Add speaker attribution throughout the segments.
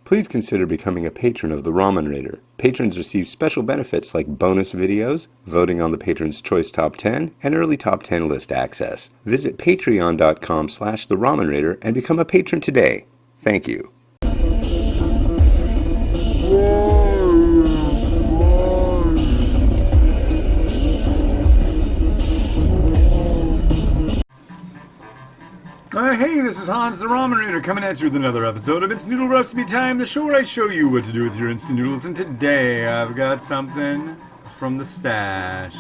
Speaker 1: Please consider becoming a patron of the Ramen Raider. Patrons receive special benefits like bonus videos, voting on the Patron's Choice Top 10, and early Top 10 list access. Visit patreon.com/the Ramen Raider and become a patron today. Thank you. Hey, this is Hans the Ramen Raider coming at you with another episode of It's Noodle Recipe Time, the show where I show you what to do with your instant noodles. And today I've got something from the stash.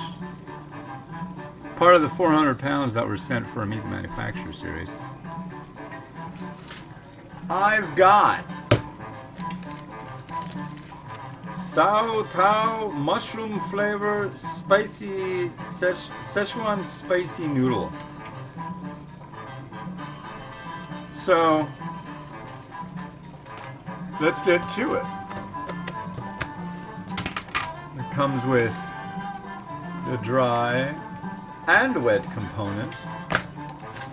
Speaker 1: Part of the 400 pounds that were sent for a Meet the Manufacturer series. I've got Sau Tao mushroom flavor spicy Sichuan spicy noodle. So, let's get to it. It comes with the dry and wet component,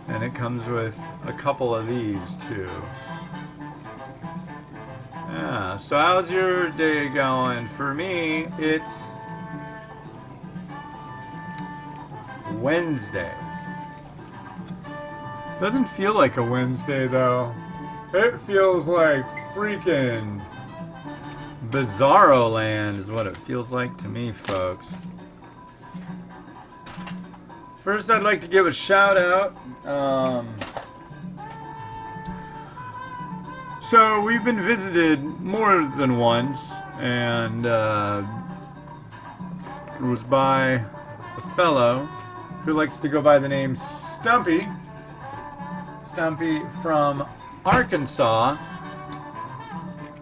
Speaker 1: and it comes with a couple of these too. Yeah, so how's your day going? For me, it's Wednesday. Doesn't feel like a Wednesday though. It feels like freaking Bizarro Land is what it feels like to me, folks. First, I'd like to give a shout out. So we've been visited more than once, and it was by a fellow who likes to go by the name Stumpy from Arkansas,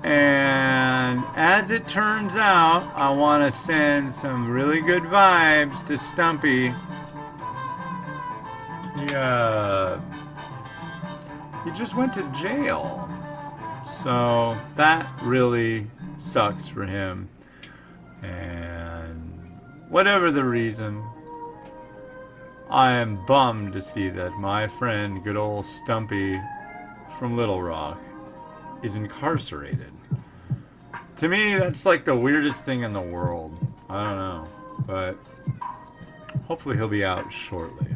Speaker 1: and as it turns out, I want to send some really good vibes to Stumpy. He just went to jail, so that really sucks for him, and whatever the reason, I am bummed to see that my friend, good old Stumpy from Little Rock, is incarcerated. To me, that's like the weirdest thing in the world. I don't know, but hopefully he'll be out shortly.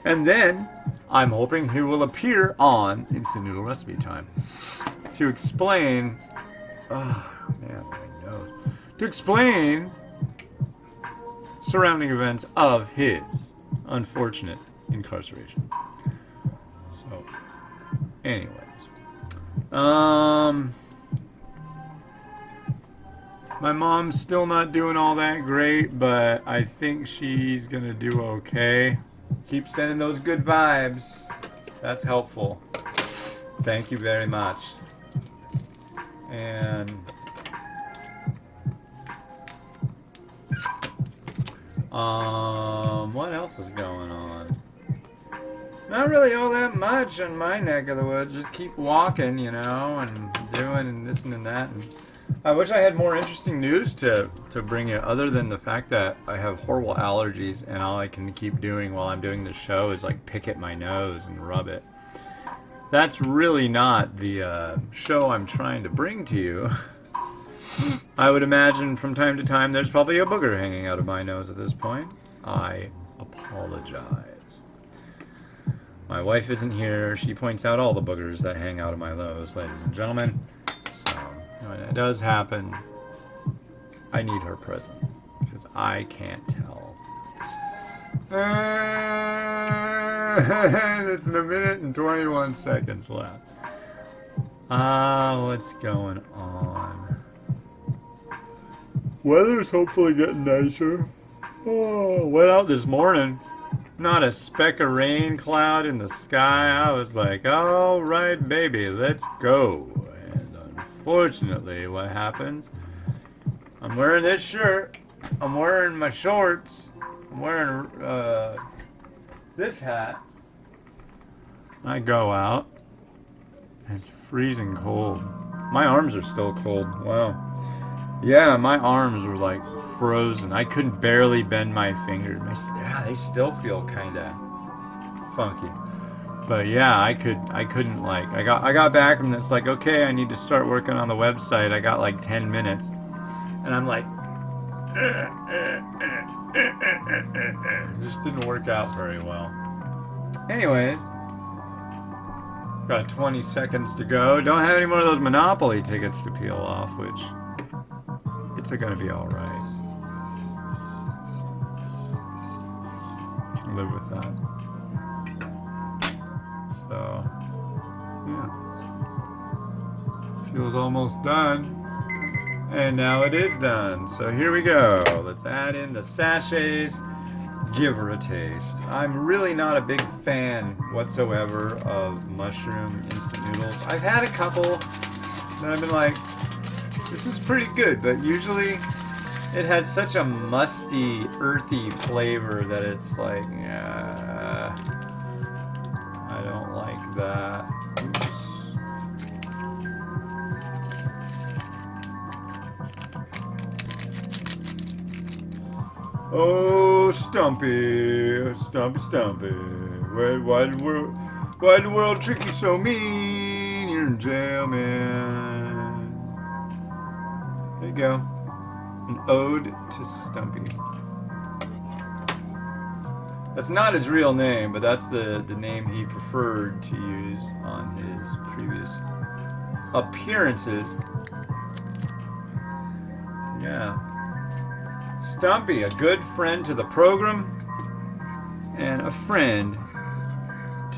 Speaker 1: And then, I'm hoping he will appear on Instant Noodle Recipe Time to explain... Oh, man, my nose. To explain surrounding events of his unfortunate incarceration. So, anyways, my mom's still not doing all that great, but I think she's gonna do okay. Keep sending those good vibes. That's helpful. Thank you very much. And what else is going on? Not really all that much in my neck of the woods. Just keep walking, you know, and doing and this and that. And I wish I had more interesting news to bring you, other than the fact that I have horrible allergies and all I can keep doing while I'm doing the show is like pick at my nose and rub it. That's really not the show I'm trying to bring to you. I would imagine from time to time there's probably a booger hanging out of my nose at this point. I apologize. My wife isn't here. She points out all the boogers that hang out of my nose, ladies and gentlemen. So, when it does happen, I need her present, because I can't tell. It's in a minute and 21 seconds left. What's going on? Weather's hopefully getting nicer. Oh, went out this morning. Not a speck of rain cloud in the sky. I was like, all right, baby, let's go. And unfortunately, what happens? I'm wearing this shirt. I'm wearing my shorts. I'm wearing this hat. I go out. It's freezing cold. My arms are still cold. Wow. Yeah, my arms were like frozen. I couldn't barely bend my fingers. Yeah, they still feel kind of funky. But yeah, I couldn't like I got back and it's like, okay, I need to start working on the website. I got like 10 minutes. And I'm like it just didn't work out very well. Anyway, got 20 seconds to go. Don't have any more of those Monopoly tickets to peel off, which it's gonna be all right. Can live with that. So, yeah. Feels almost done. And now it is done. So here we go. Let's add in the sachets. Give her a taste. I'm really not a big fan whatsoever of mushroom instant noodles. I've had a couple that I've been like, this is pretty good, but usually it has such a musty, earthy flavor that it's like, yeah, I don't like that. Oops. Oh, Stumpy, Stumpy. Why did the world treat you so mean? You're in jail, man. There you go. An ode to Stumpy. That's not his real name, but that's the name he preferred to use on his previous appearances. Yeah. Stumpy, a good friend to the program and a friend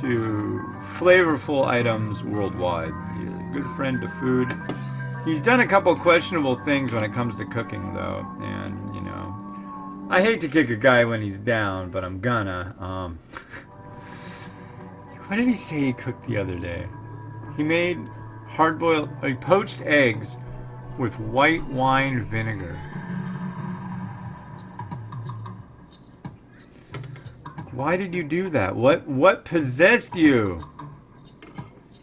Speaker 1: to flavorful items worldwide. He's a good friend to food. He's done a couple questionable things when it comes to cooking, though, and, you know, I hate to kick a guy when he's down, but I'm gonna. What did he say he cooked the other day? He made poached eggs with white wine vinegar. Why did you do that? What possessed you?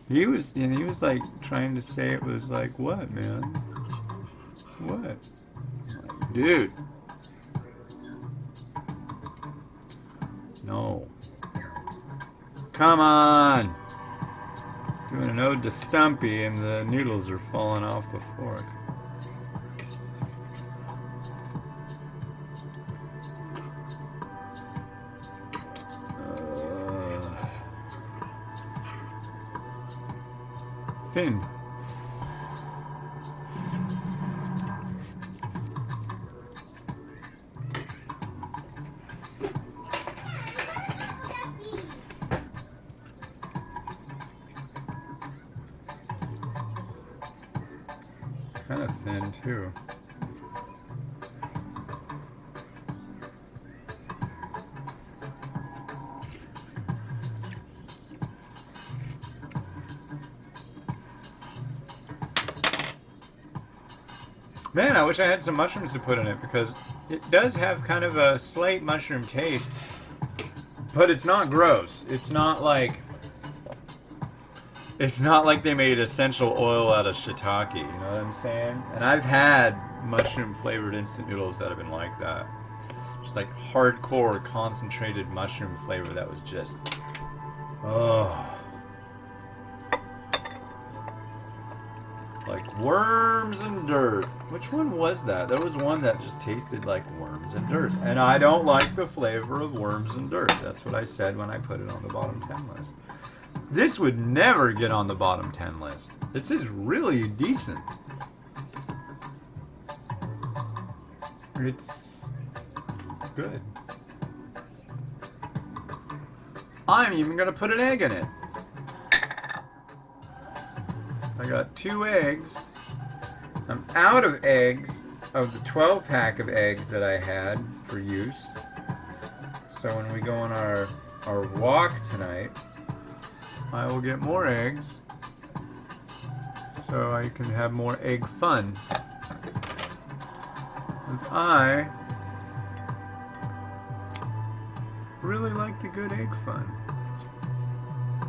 Speaker 1: He was like trying to say it was like, what, man? What? Like, dude. No. Come on. Doing an ode to Stumpy and the noodles are falling off the fork. Thin. Kind of thin too. Man, I wish I had some mushrooms to put in it because it does have kind of a slight mushroom taste, but it's not gross. It's not like they made essential oil out of shiitake, you know what I'm saying? And I've had mushroom flavored instant noodles that have been like that. Just like hardcore concentrated mushroom flavor that was just, oh. Like worms and dirt. Which one was that? There was one that just tasted like worms and dirt. And I don't like the flavor of worms and dirt. That's what I said when I put it on the bottom 10 list. This would never get on the bottom 10 list. This is really decent. It's good. I'm even going to put an egg in it. I got 2 eggs. I'm out of eggs of the 12 pack of eggs that I had for use. So when we go on our walk tonight, I will get more eggs so I can have more egg fun. I really like the good egg fun.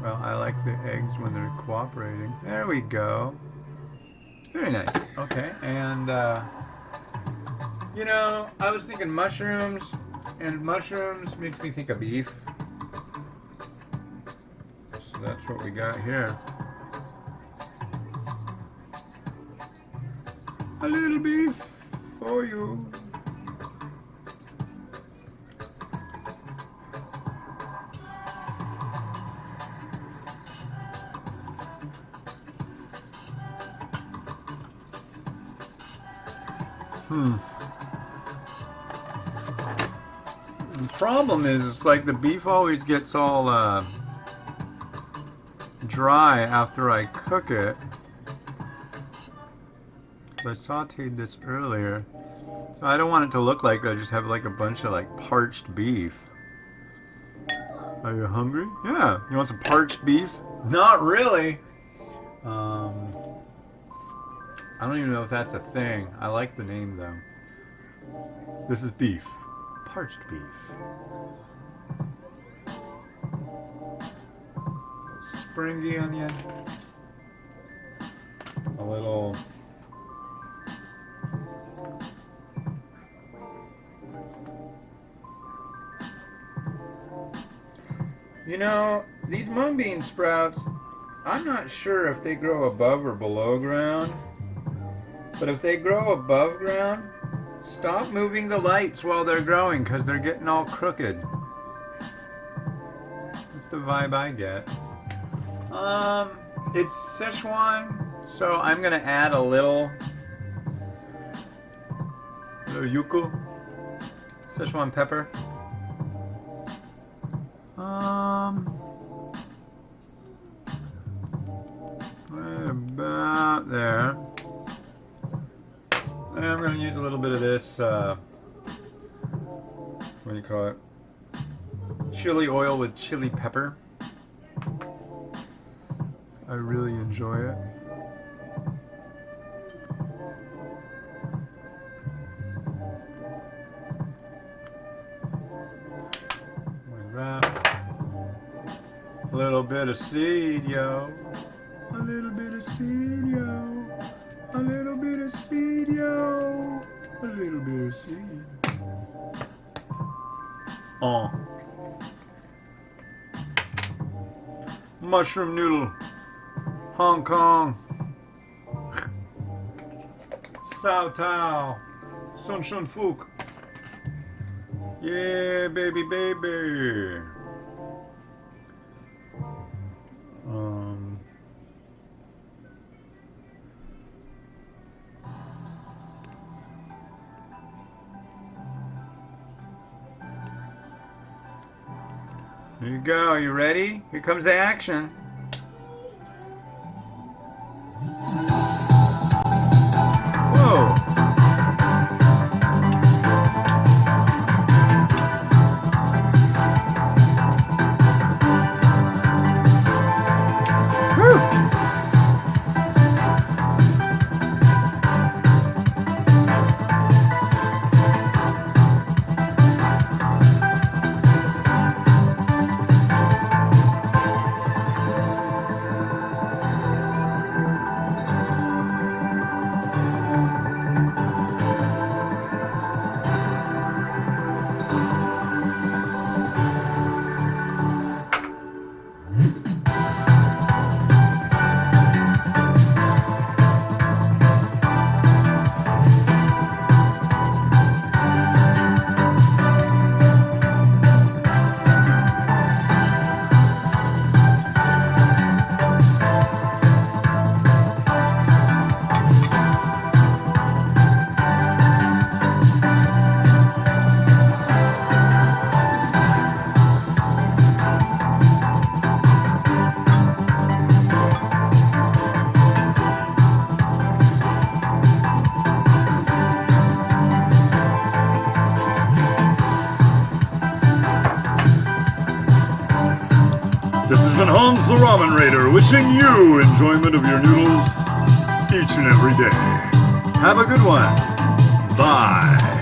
Speaker 1: Well, I like the eggs when they're cooperating. There we go. Very nice. Okay, and you know, I was thinking mushrooms, and mushrooms makes me think of beef. that's what we got here. A little beef for you. The problem is, it's like the beef always gets all dry after I cook it. I sauteed this earlier, so I don't want it to look like I just have like a bunch of like parched beef. Are you hungry? Yeah. You want some parched beef? Not really. I don't even know if that's a thing. I like the name though. This is beef. Parched beef. Springy onion. A little you know, these mung bean sprouts, I'm not sure if they grow above or below ground. But if they grow above ground, stop moving the lights while they're growing because they're getting all crooked. That's the vibe I get. It's Sichuan, so I'm gonna add a little yuku, Sichuan pepper. Right about there. And I'm going to use a little bit of this, what do you call it? Chili oil with chili pepper. I really enjoy it. Like that. A little bit of seed, yo. A little bit of seed, yo. A little bit of seed, yo. A little bit of seed. Oh. Mushroom noodle. Hong Kong. Sau Tao. Sun Shun Fook. Yeah, baby, baby. Here you go. Are you ready? Here comes the action. Whoa. This has been Hans the Ramen Raider, wishing you enjoyment of your noodles each and every day. Have a good one. Bye.